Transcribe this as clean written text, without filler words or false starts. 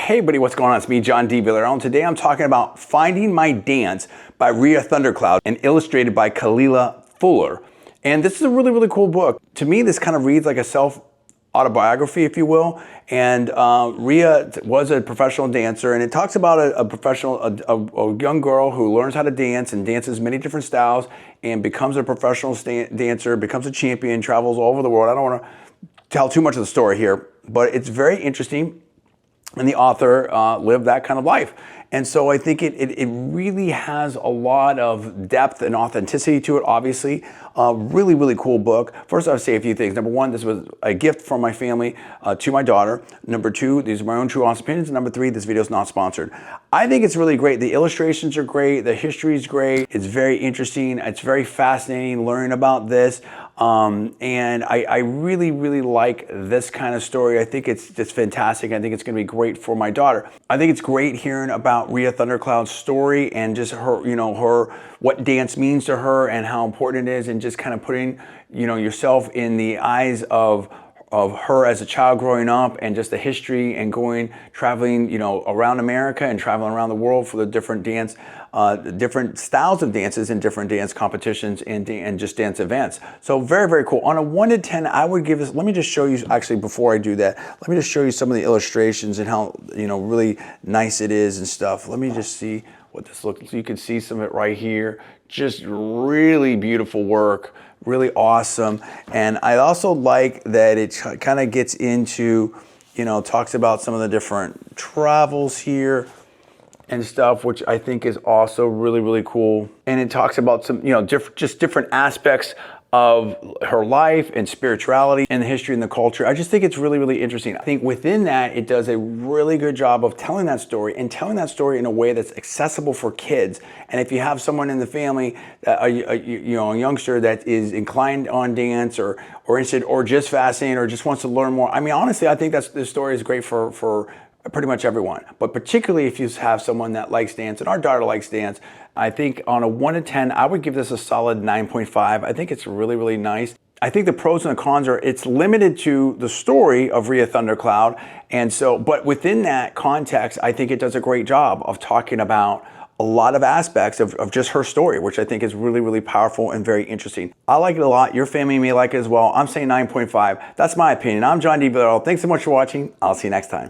Hey buddy, what's going on? It's me, John D. Villarreal, and today I'm talking about Finding My Dance by Rhea Thundercloud and illustrated by Kalila Fuller. And this is a really, really cool book. To me, this kind of reads like a self-autobiography, if you will. And Rhea was a professional dancer, and it talks about a young girl who learns how to dance and dances many different styles and becomes a professional dancer, becomes a champion, travels all over the world. I don't want to tell too much of the story here, but it's very interesting. And the author lived that kind of life. And so I think it really has a lot of depth and authenticity to it, obviously. Really, really cool book. First, I would say a few things. Number one, this was a gift from my family to my daughter. Number two, these are my own true honest opinions. And number three, this video is not sponsored. I think it's really great. The illustrations are great. The history is great. It's very interesting. It's very fascinating learning about this. And I really, really like this kind of story. I think it's just fantastic. I think it's going to be great for my daughter. I think it's great hearing about Rhea Thundercloud's story and just her, what dance means to her and how important it is, and just kind of putting, yourself in the eyes of her as a child growing up, and just the history and traveling, around America and traveling around the world for the different different styles of dances and different dance competitions and just dance events. So very, very cool. On a 1 to 10, I would give this, let me just show you, actually before I do that, let me just show you some of the illustrations and how, really nice it is and stuff. Let me just see what this looks like. So you can see some of it right here. Just really beautiful work. Really awesome. And I also like that it kind of gets into, talks about some of the different travels here and stuff, which I think is also really, really cool. And it talks about some, just different aspects of her life and spirituality and the history and the culture. I just think it's really, really interesting. I think within that, it does a really good job of telling that story, and telling that story in a way that's accessible for kids. And if you have someone in the family, a youngster that is inclined on dance or interested or just fascinated or just wants to learn more, I mean, honestly, I think this story is great for pretty much everyone, but particularly if you have someone that likes dance, and our daughter likes dance. I think on a 1 to 10, I would give this a solid 9.5. I think it's really, really nice. I think the pros and the cons are it's limited to the story of Rhea Thundercloud. And so, but within that context, I think it does a great job of talking about a lot of aspects of just her story, which I think is really, really powerful and very interesting. I like it a lot. Your family may like it as well. I'm saying 9.5. That's my opinion. I'm John D. Villarreal. Thanks so much for watching. I'll see you next time.